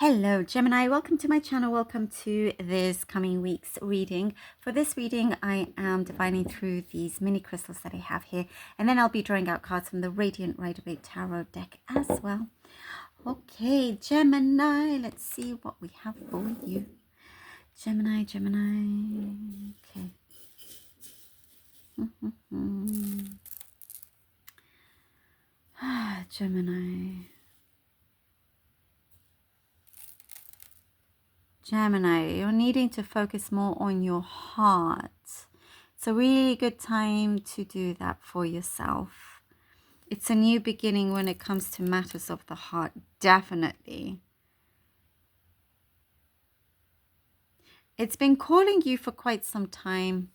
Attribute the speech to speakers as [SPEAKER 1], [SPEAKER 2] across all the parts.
[SPEAKER 1] Hello Gemini, welcome to my channel. Welcome to this coming week's reading. For this reading, I am divining through these mini crystals that I have here, and then I'll be drawing out cards from the Radiant Rider-Waite Tarot deck as well. Okay, Gemini, let's see what we have for you. Gemini. Okay. Gemini. Gemini, you're needing to focus more on your heart. It's a really good time to do that for yourself. It's a new beginning when it comes to matters of the heart, definitely. It's been calling you for quite some time,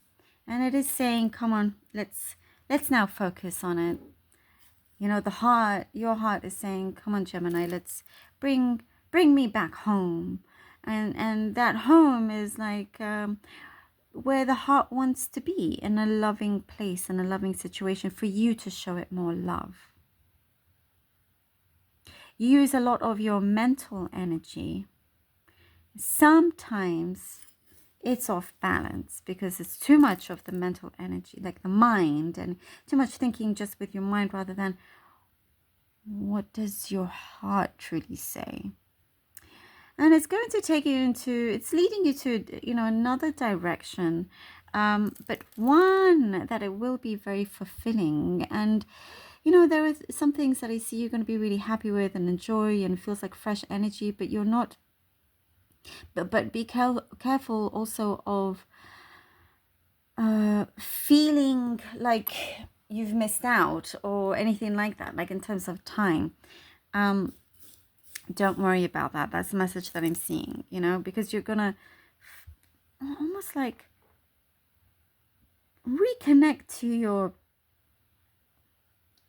[SPEAKER 1] and it is saying, come on, let's now focus on it. You know, the heart, your heart is saying, come on, Gemini, let's bring me back home. And that home is like where the heart wants to be, in a loving place, in a loving situation, for you to show it more love. You use a lot of your mental energy. Sometimes it's off balance because it's too much of the mental energy, like the mind, and too much thinking just with your mind rather than what does your heart truly say. And it's going to take you into, it's leading you to, you know, another direction, but one that it will be very fulfilling. And, you know, there are some things that I see you're going to be really happy with and enjoy, and feels like fresh energy, but you're not, but be careful also of feeling like you've missed out or anything like that, like in terms of time. Don't worry about that. That's the message that I'm seeing, you know, because you're gonna almost like reconnect to your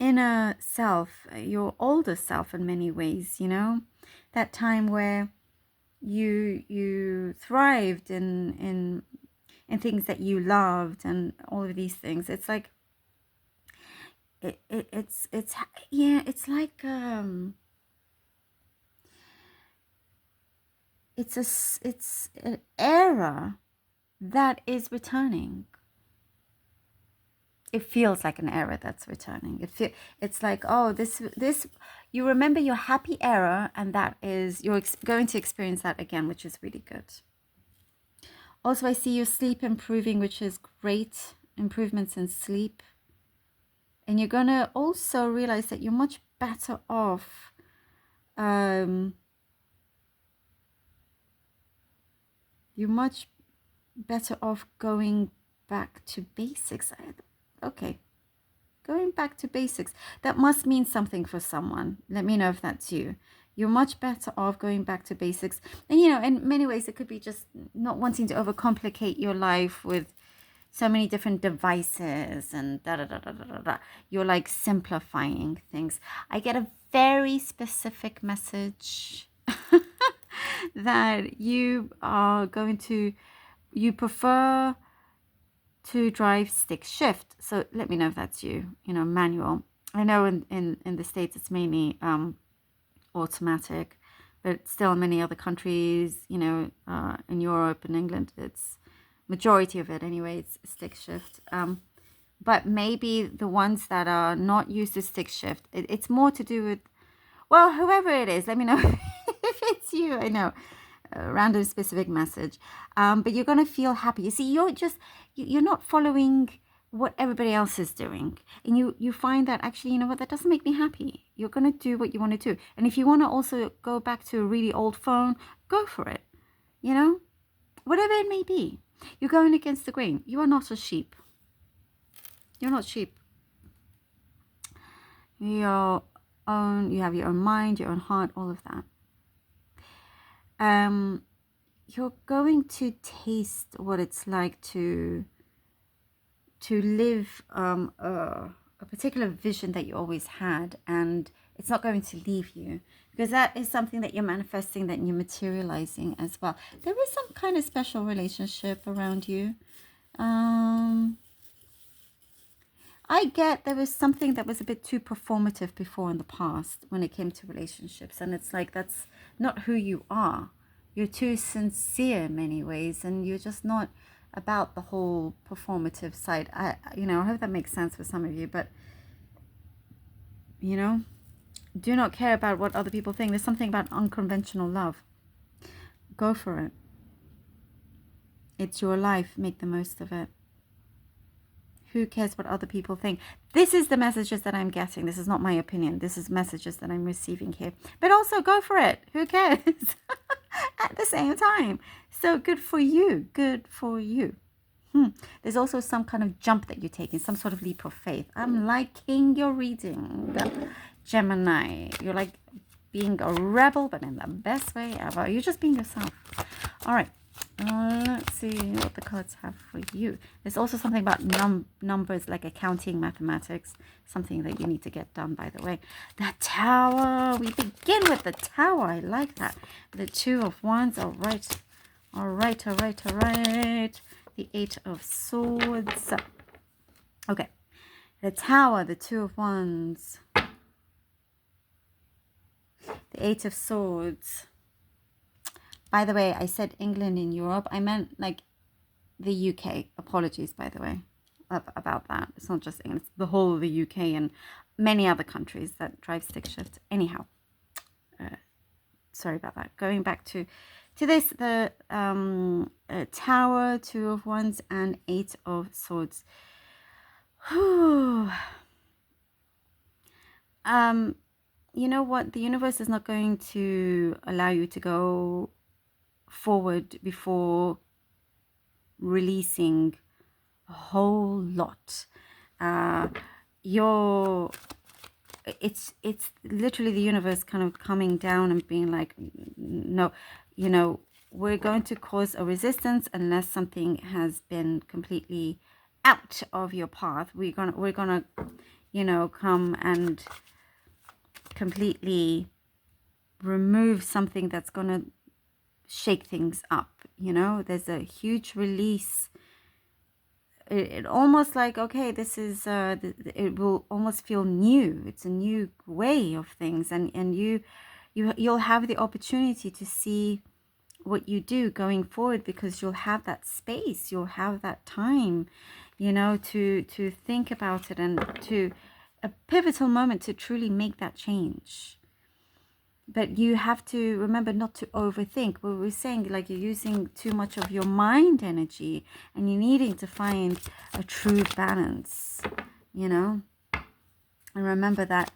[SPEAKER 1] inner self, your older self in many ways, you know, that time where you thrived in things that you loved and all of these things. It's like it's yeah, it's like it's an era that is returning. It feels like an era that's returning. It's like, oh, this you remember your happy era, and that is, you're going to experience that again, which is really good. Also, I see your sleep improving, which is great. Improvements in sleep. And you're going to also realize that you're much better off you're much better off going back to basics. Okay, going back to basics. That must mean something for someone. Let me know if that's you. You're much better off going back to basics. And, you know, in many ways, it could be just not wanting to overcomplicate your life with so many different devices and da-da-da-da-da-da. You're like simplifying things. I get a very specific message that you are going to, you prefer to drive stick shift. So let me know if that's you, you know, manual. I know in the States it's mainly automatic, but still in many other countries, you know, in Europe and England, it's majority of it anyway, it's stick shift. But maybe the ones that are not used to stick shift, it's more to do with, well, whoever it is, let me know if it's you. I know, a random specific message, but you're going to feel happy. You see, you're not following what everybody else is doing, and you find that actually, you know what, that doesn't make me happy. You're going to do what you want to do. And if you want to also go back to a really old phone, go for it, you know, whatever it may be. You're going against the grain. You are not a sheep. You're not sheep. You have your own mind, your own heart, all of that. You're going to taste what it's like to live a particular vision that you always had, and it's not going to leave you, because that is something that you're manifesting, that you're materializing as well. There is some kind of special relationship around you. I get there was something that was a bit too performative before in the past when it came to relationships, and it's like that's not who you are. You're too sincere in many ways, and you're just not about the whole performative side. I hope that makes sense for some of you, but do not care about what other people think. There's something about unconventional love. Go for it. It's your life. Make the most of it. Who cares what other people think? This is the messages that I'm getting. This is not my opinion. This is messages that I'm receiving here. But also go for it. Who cares? At the same time. So good for you. Good for you. There's also some kind of jump that you're taking, some sort of leap of faith. I'm liking your reading, Gemini. You're like being a rebel, but in the best way ever. You're just being yourself. All right. Let's see what the cards have for you. There's also something about numbers, like accounting, mathematics, something that you need to get done, by the way. The Tower. We begin with the Tower. I like that. The Two of Wands. All right. All right, all right, all right. The Eight of Swords. Okay. The Tower, the Two of Wands. The Eight of Swords. By the way, I said England in Europe. I meant like the UK. Apologies, by the way, about that. It's not just England. It's the whole of the UK and many other countries that drive stick shift. Anyhow, sorry about that. Going back to this, the Tower, Two of Wands, and Eight of Swords. You know what? The universe is not going to allow you to go forward before releasing a whole lot. It's literally the universe kind of coming down and being like, no, we're going to cause a resistance unless something has been completely out of your path. We're gonna come and completely remove something that's gonna shake things up. There's a huge release. It almost like, okay, this is it will almost feel new. It's a new way of things, and you'll have the opportunity to see what you do going forward, because you'll have that space, you'll have that time, to think about it, and to a pivotal moment to truly make that change. But you have to remember not to overthink. What we're saying, like, you're using too much of your mind energy, and you're needing to find a true balance, And remember that.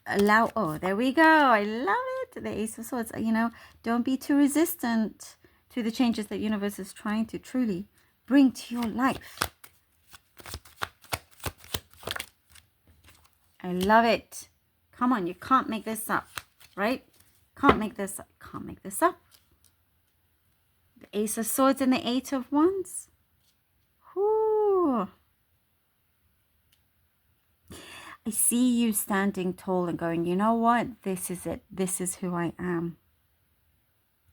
[SPEAKER 1] Oh, there we go. I love it. The Ace of Swords. Don't be too resistant to the changes that universe is trying to truly bring to your life. I love it. Come on, you can't make this up. Right? Can't make this up. Can't make this up. The Ace of Swords and the Eight of Wands. Whoo. I see you standing tall and going, you know what? This is it. This is who I am.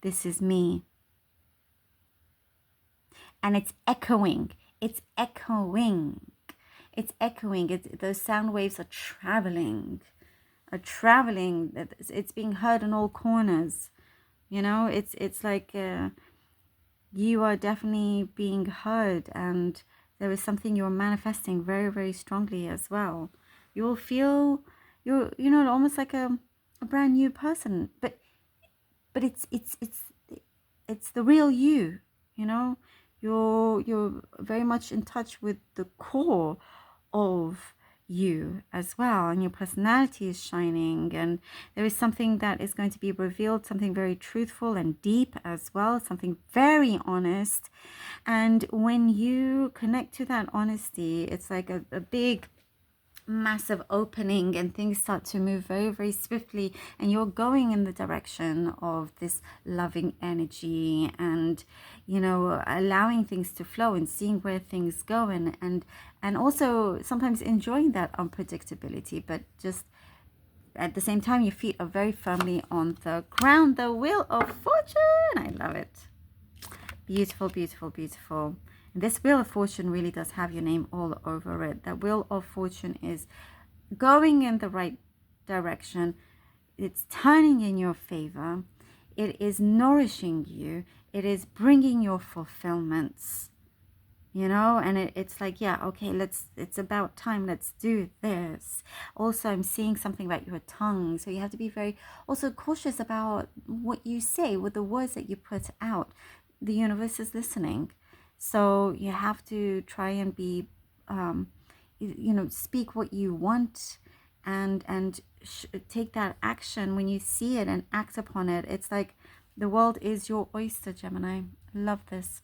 [SPEAKER 1] This is me. And it's echoing. It's echoing. It's echoing. Those sound waves are traveling. It's being heard in all corners. It's like you are definitely being heard, and there is something you're manifesting very, very strongly as well. You will feel you're almost like a brand new person, but it's the real you. You're very much in touch with the core of you as well, and your personality is shining, and there is something that is going to be revealed, something very truthful and deep as well, something very honest. And when you connect to that honesty, it's like a big massive opening, and things start to move very, very swiftly, and you're going in the direction of this loving energy, and allowing things to flow and seeing where things go, and also sometimes enjoying that unpredictability, but just at the same time your feet are very firmly on the ground. The Wheel of Fortune. I love it. Beautiful, beautiful, beautiful. This Wheel of Fortune really does have your name all over it. That Wheel of Fortune is going in the right direction. It's turning in your favor. it is nourishing you. It is bringing your fulfillments, you know, and it's like, yeah, okay, it's about time, let's do this. Also, I'm seeing something about your tongue, so you have to be very also cautious about what you say, with the words that you put out. The universe is listening, so you have to try and be you know, speak what you want, and take that action when you see it and act upon it. It's like the world is your oyster, Gemini. Love this.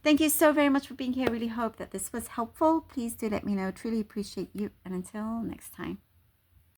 [SPEAKER 1] Thank you so very much for being here. Really hope that this was helpful. Please do let me know. Truly appreciate you. And until next time.